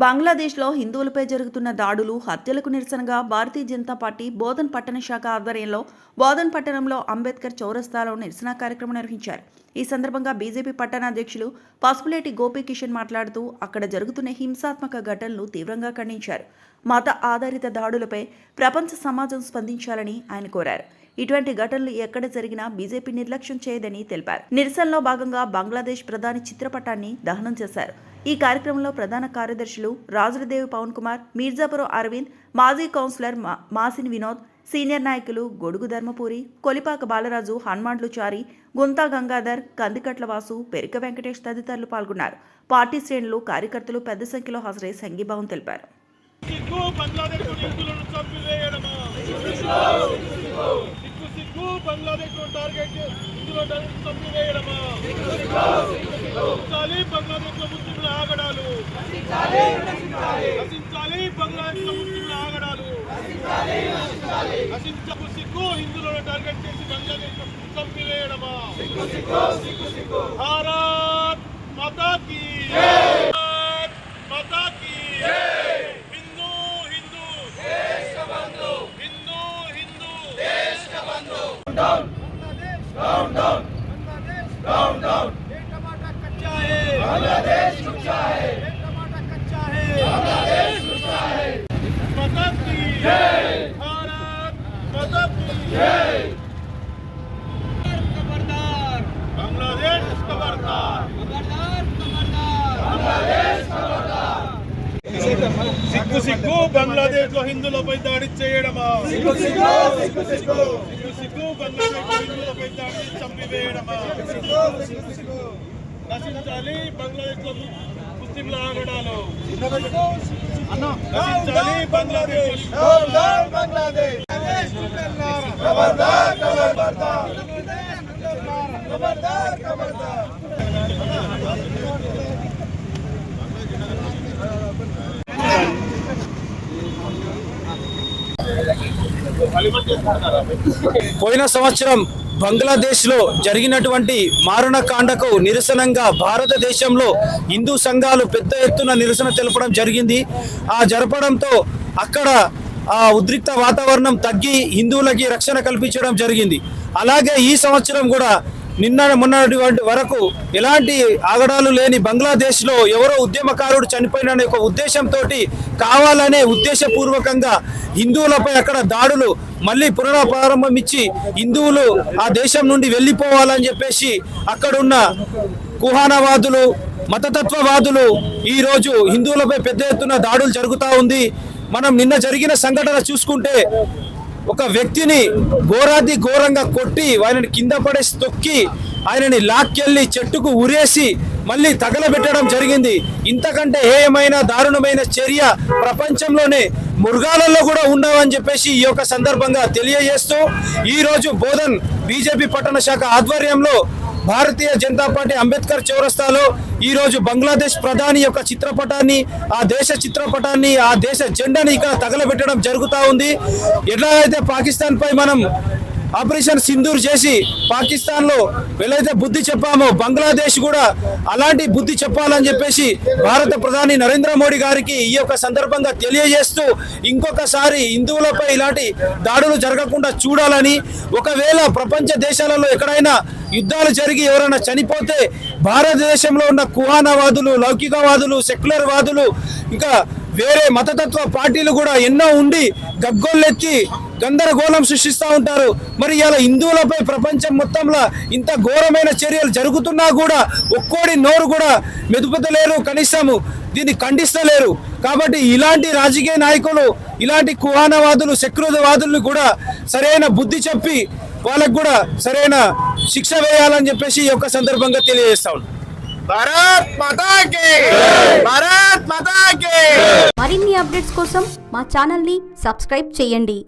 బంగ్లాదేశ్లో హిందువులపై జరుగుతున్న దాడులు, హత్యలకు నిరసనగా భారతీయ జనతా పార్టీ బోధన్ పట్టణ శాఖ ఆధ్వర్యంలో బోధన్ పట్టణంలో అంబేద్కర్ చౌరస్తాలో నిరసన కార్యక్రమం నిర్వహించారు. ఈ సందర్భంగా బీజేపీ పట్టణ అధ్యక్షులు పసుపులేటి గోపీకిషన్ మాట్లాడుతూ అక్కడ జరుగుతున్న హింసాత్మక ఘటనలు తీవ్రంగా ఖండించారు. మత ఆధారిత దాడులపై ప్రపంచ సమాజం స్పందించాలని ఆయన కోరారు. ఇటువంటి ఘటనలు ఎక్కడ జరిగినా బీజేపీ నిర్లక్ష్యం చేయదని తెలిపారు. నిరసనలో భాగంగా బంగ్లాదేశ్ ప్రధాని చిత్రపటాన్ని దహనం చేశారు. ఈ కార్యక్రమంలో ప్రధాన కార్యదర్శులు రాజులదేవి పవన్ కుమార్, మీర్జాపురం అరవింద్, మాజీ కౌన్సిలర్ మాసిన్ వినోద్, సీనియర్ నాయకులు గొడుగు ధర్మపురి, కొలిపాక బాలరాజు, హనుమాన్లు చారి, గుంతా గంగాధర్, కందికట్ల వాసు, పెరిక వెంకటేష్ తదితరులు పాల్గొన్నారు. పార్టీ శ్రేణులు, కార్యకర్తలు పెద్ద సంఖ్యలో హాజరై సంఘీభావం తెలిపారు. హిందువులను టార్గెట్ చేసి బంగ్లాదేశ్ చంపివేయడమా? భారత్ మాతా కీ జై, మాతా కీ జై. హిందూ హిందూ దేశ్ కా బంధు, హిందూ హిందూ దేశ్ కా బంధు. Down down down down down. ये टमाटर कच्चा है, बांग्लादेश कच्चा है. ये टमाटर कच्चा है, बांग्लादेश कच्चा है. माता की जय, भारत माता की जय. खबरदार बांग्लादेश, खबरदार खबरदार खबरदार बांग्लादेश, खबरदार. సిగ్గు సిగ్గు బంగ్లాదేశ్ లో హిందువులపై దాడి చేయడమా? సిగ్గు సిగ్గు సిగ్గు సిగ్గు సిగ్గు సిగ్గు బంగ్లాదేశ్ లో హిందువులపై దాడి చంపివేయడమా? నశించాలి బంగ్లాదేశ్ లో ముస్లింల ఆగడాలు. నశించాలి బంగ్లాదేశ్. బంగ్లాదేశ్ ఖబర్దార్ ఖబర్దార్ ఖబర్దార్ ఖబర్దార్. పోయిన సంవత్సరం బంగ్లాదేశ్లో జరిగినటువంటి మారణకాండకు నిరసనంగా భారతదేశంలో హిందూ సంఘాలు పెద్ద ఎత్తున నిరసన తెలపడం జరిగింది. ఆ జరపడంతో అక్కడ ఆ ఉద్రిక్త వాతావరణం తగ్గి హిందువులకి రక్షణ కల్పించడం జరిగింది. అలాగే ఈ సంవత్సరం కూడా మొన్నటి వరకు ఎలాంటి ఆగడాలు లేని బంగ్లాదేశ్లో ఎవరో ఉద్యమకారుడు చనిపోయిన ఒక ఉద్దేశంతో కావాలనే ఉద్దేశపూర్వకంగా హిందువులపై అక్కడ దాడులు మళ్ళీ పునఃప్రారంభించి హిందువులు ఆ దేశం నుండి వెళ్ళిపోవాలని చెప్పేసి అక్కడున్న కుహానవాదులు, మతతత్వవాదులు ఈరోజు హిందువులపై పెద్ద ఎత్తున దాడులు జరుగుతూ ఉంది. మనం నిన్న జరిగిన సంఘటన చూసుకుంటే ఒక వ్యక్తిని ఘోరాతి ఘోరంగా కొట్టి ఆయనని కింద పడేసి తొక్కి ఆయనని లాక్కెళ్ళి చెట్టుకు ఉరేసి మళ్ళీ తగలబెట్టడం జరిగింది. ఇంతకంటే ఏమైనా దారుణమైన చర్య ప్రపంచంలోనే మృగాలలో కూడా ఉండవని చెప్పేసి ఈ యొక్క సందర్భంగా తెలియజేస్తూ ఈరోజు బోధన్ బీజేపీ పట్టణ శాఖ ఆధ్వర్యంలో భారతీయ జనతా పార్టీ అంబేద్కర్ చౌరస్తాలో ఈరోజు బంగ్లాదేశ్ ప్రధాని యొక్క చిత్రపటాన్ని, ఆ దేశ చిత్రపటాన్ని, ఆ దేశ జెండాని ఇక్కడ తగలబెట్టడం జరుగుతూ ఉంది. ఎట్లాగైతే పాకిస్తాన్ పై మనం ఆపరేషన్ సింధూర్ చేసి పాకిస్తాన్లో వెళ్ళైతే బుద్ధి చెప్పామో బంగ్లాదేశ్ కూడా అలాంటి బుద్ధి చెప్పాలని చెప్పేసి భారత ప్రధాని నరేంద్ర మోడీ గారికి ఈ యొక్క సందర్భంగా తెలియజేస్తూ ఇంకొకసారి హిందువులపై ఇలాంటి దాడులు జరగకుండా చూడాలని, ఒకవేళ ప్రపంచ దేశాలలో ఎక్కడైనా యుద్ధాలు జరిగి ఎవరైనా చనిపోతే భారతదేశంలో ఉన్న కుహానవాదులు, లౌకికవాదులు, సెక్యులర్ వాదులు, ఇంకా వేరే మతతత్వ పార్టీలు కూడా ఎన్నో ఉండి గగ్గోళ్ళెత్తి గందరగోళం సృష్టిస్తూ ఉంటారు. మరి ఇలా హిందువులపై ప్రపంచం మొత్తంలో ఇంత ఘోరమైన చర్యలు జరుగుతున్నా కూడా ఒక్కోడి నోరు కూడా మెదుపుతలేరు, కనీసము దీన్ని ఖండిస్తలేరు. కాబట్టి ఇలాంటి రాజకీయ నాయకులు, ఇలాంటి కుహానవాదులు, సెక్యులర్వాదులను కూడా సరైన బుద్ధి చెప్పి వాళ్ళకు కూడా సరైన శిక్ష వేయాలని చెప్పేసి ఈ యొక్క సందర్భంగా తెలియజేస్తా ఉన్నాం. భారత్ మాతా కీ జై, భారత్ మాతా కీ. మరిన్ని అప్డేట్స్ కోసం మా ఛానల్ ని సబ్స్క్రైబ్ చేయండి.